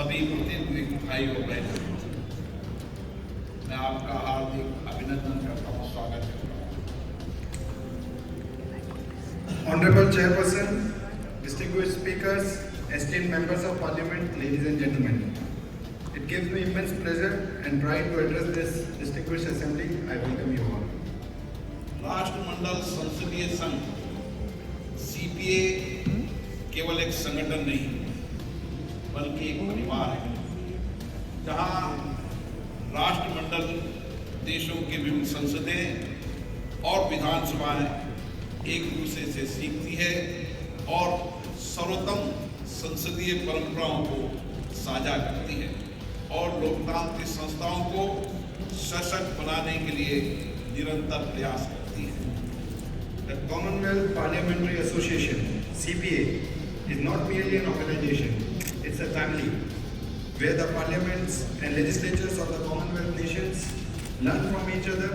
सभी प्रतिनिधि भाई और बहनों, मैं आपका हार्दिक अभिनंदन करता हूँ, स्वागत करता हूँ। Honorable Chairperson, distinguished speakers, esteemed members of Parliament, ladies and gentlemen. It gives me immense pleasure and pride to address this distinguished assembly. I welcome you all. राष्ट्रमंडल संसदीय संघ सीपीए केवल एक संगठन नहीं बल्कि एक परिवार है, जहां राष्ट्रमंडल देशों के विभिन्न संसदें और विधानसभाएं एक दूसरे से सीखती है और सर्वोत्तम संसदीय परंपराओं को साझा करती है और लोकतांत्रिक संस्थाओं को सशक्त बनाने के लिए निरंतर प्रयास करती है। The Commonwealth Parliamentary Association (CPA) is not merely an organization; it's a family where the parliaments and legislatures of the Commonwealth nations learn from each other,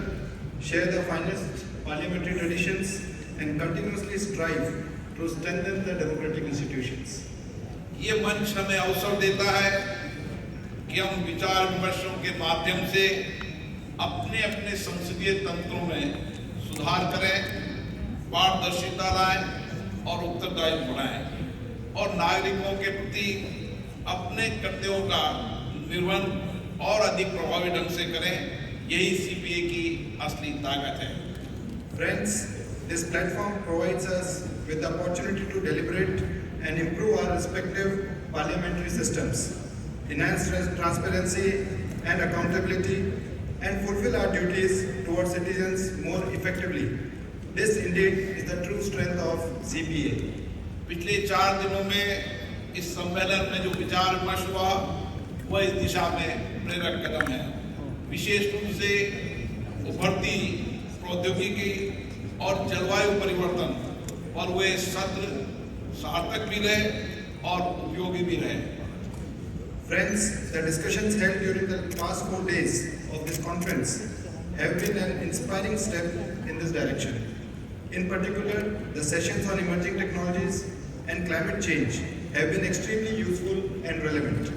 share the finest parliamentary traditions, and continuously strive to strengthen the democratic institutions. ये मंच हमें अवसर देता है कि हम विचार विमर्शों के माध्यम से अपने अपने संसदीय तंत्रों में सुधार करें, पारदर्शिता लाएं और उत्तरदायित्व बढ़ाएं और नागरिकों के प्रति अपने कर्तव्यों का निर्वहन और अधिक प्रभावी ढंग से करें। यही सीपीए की असली ताकत है। Friends, this platform provides us with the opportunity to deliberate and improve our respective parliamentary systems, enhance transparency and accountability, and fulfill our duties towards citizens more effectively. This indeed is the true strength of CPA. पिछले 4 दिनों में इस सम्मेलन में जो विचार विमर्श हुआ वह इस दिशा में प्रेरक कदम है। विशेष रूप से उभरती प्रौद्योगिकी और जलवायु परिवर्तन पर वे सत्र सार्थक भी रहे और उपयोगी भी रहे। Friends, the discussions held during the past 4 days of this conference have been an inspiring step in this direction. In particular, the sessions on emerging technologies and climate change have been extremely useful and relevant.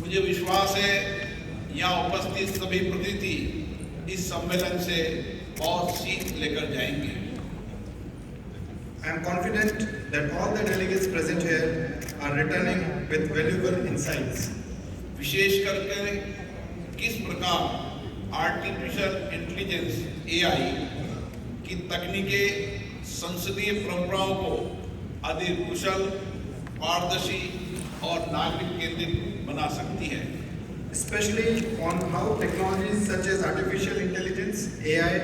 मुझे विश्वास है यहाँ उपस्थित सभी प्रतिनिधि इस सम्मेलन से बहुत सीख लेकर जाएंगे। I am confident that all the delegates present here are returning with valuable insights. विशेष करके किस प्रकार आर्टिफिशियल इंटेलिजेंस (AI) की तकनीकें संसदीय परंपराओं को अधिक कुशल, पारदर्शी और नागरिक केंद्रित बना सकती है। Especially on how technologies such as artificial intelligence (AI)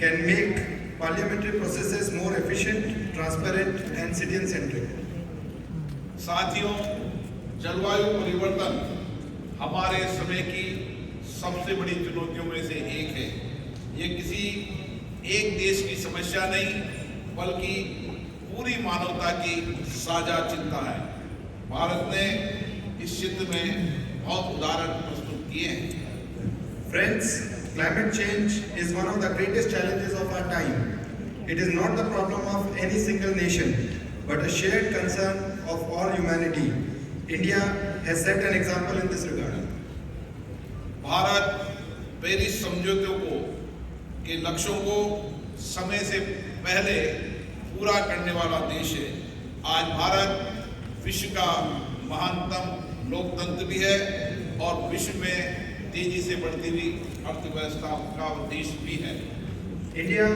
can make parliamentary processes more efficient, transparent, and citizen-centric. साथियों, जलवायु परिवर्तन हमारे समय की सबसे बड़ी चुनौतियों में से एक है। ये किसी एक देश की समस्या नहीं बल्कि पूरी मानवता की साझा चिंता है। भारत ने इस क्षेत्र में बहुत उदाहरण प्रस्तुत किए हैं। Friends, climate change is one of the greatest challenges of our time. It is not the problem of any single nation, but a shared concern of all humanity. India has set an example in this regard. Bharat Paris समझौते के लक्ष्यों को समय से पहले पूरा करने वाला देश है। आज भारत विश्व का महानतम लोकतंत्र भी है और विश्व में तेजी से बढ़ती हुई अर्थव्यवस्था का देश भी है। India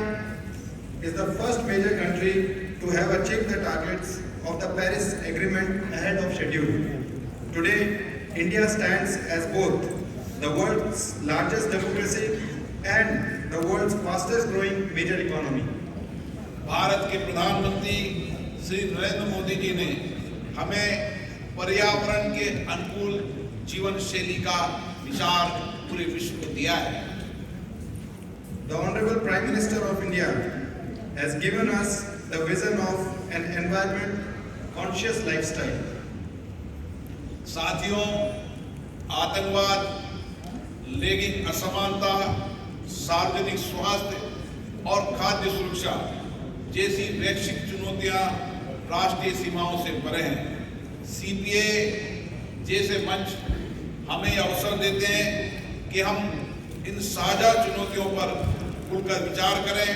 is the first major country to have achieved the targets of the Paris Agreement ahead of schedule. Today, India stands as both the world's largest democracy and the world's fastest growing major economy. Bharat के प्रधानमंत्री श्री नरेंद्र मोदी जी ने हमें पर्यावरण के अनुकूल जीवन शैली का विचार पूरे विश्व को दिया है। The Honorable Prime Minister of India has given us the vision of an environment conscious lifestyle. साथियों, आतंकवाद, लैंगिक असमानता, सार्वजनिक स्वास्थ्य और खाद्य सुरक्षा जैसी वैश्विक चुनौतियां राष्ट्रीय सीमाओं से परे हैं। सीपीए जैसे मंच हमें अवसर देते हैं कि हम इन साझा चुनौतियों पर खुलकर विचार करें,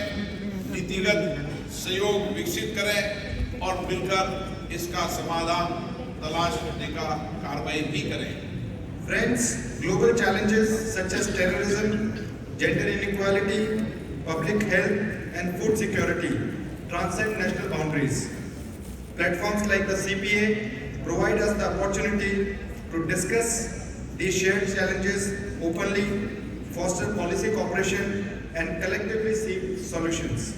नीतिगत सहयोग विकसित करें और मिलकर इसका समाधान तलाश करने का कार्रवाई भी करें। Friends, global challenges such as terrorism, gender inequality, public health and food security transcend national boundaries. Platforms like the CPA provide us the opportunity to discuss these shared challenges openly, foster policy cooperation and collectively seek solutions.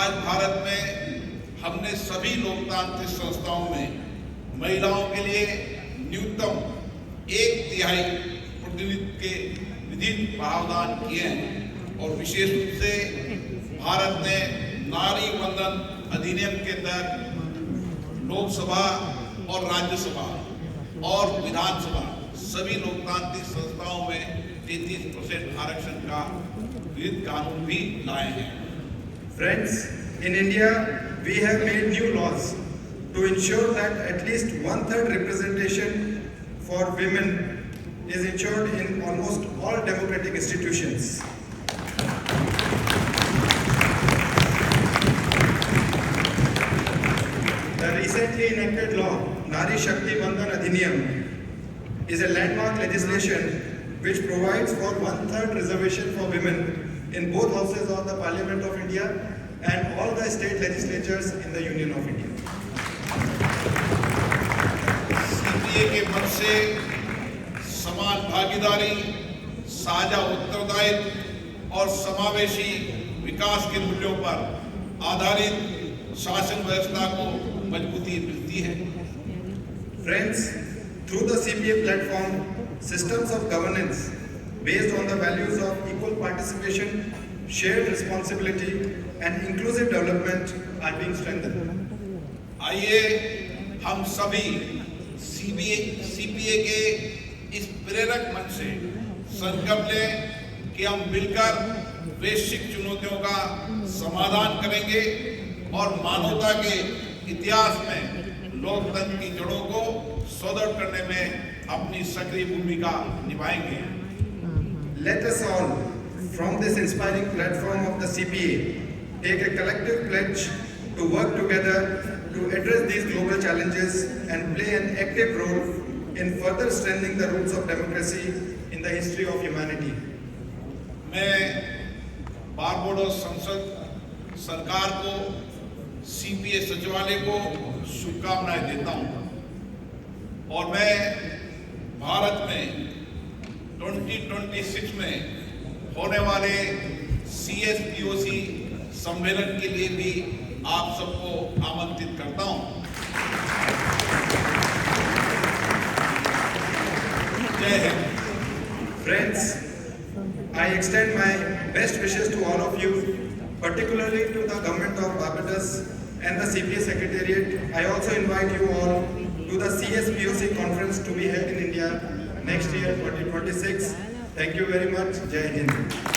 आज भारत में हमने सभी लोकतांत्रिक संस्थाओं में महिलाओं के लिए न्यूनतम 1/3 प्रतिनिधित्व प्रावधान किए हैं और विशेष रूप से भारत ने नारी वंदन अधिनियम के तहत लोकसभा और राज्यसभा और विधानसभा सभी लोकतांत्रिक संस्थाओं में 33% आरक्षण का विहित कानून भी लाए हैं। Friends, in India, we have made new laws to ensure that at least 1/3 representation for women is ensured in almost all democratic institutions. The recently enacted law, Nari Shakti Bandhan Adhiniyam, is a landmark legislation which provides for 1/3 reservation for women in both houses of the Parliament of India and all the state legislatures in the Union of India. CPA के मत से समान भागीदारी, साझा उत्तरदायित्व और समावेशी विकास के मूल्यों पर आधारित शासन व्यवस्था को मजबूती मिलती है। Friends, through the CPA platform, systems of governance based on the values of equal participation, shared responsibility and inclusive development are being strengthened. आइए हम सभी सीपीए के इस प्रेरक मंच से संकल्प लें कि हम मिलकर वैश्विक चुनौतियों का समाधान करेंगे और मानवता के इतिहास में लोकतंत्र की जड़ों को सुदृढ़ करने में अपनी सक्रिय भूमिका निभाएंगे। Let us all, from this inspiring platform of the CPA, take a collective pledge to work together to address these global challenges and play an active role in further strengthening the roots of democracy in the history of humanity. मैं Barbados संसद सरकार को, CPA सचिवालय को शुभकामनाएं देता हूं और मैं भारत में 2026 में होने वाले CSPOC सम्मेलन के लिए भी आप सबको आमंत्रित करता हूं। जय Hind. Friends, I extend my best wishes to all of you, particularly to the government of Barbados and the CPA Secretariat. I also invite you all to the CSPOC conference to be held in India next year, 2026. Thank you very much. Jai Hind.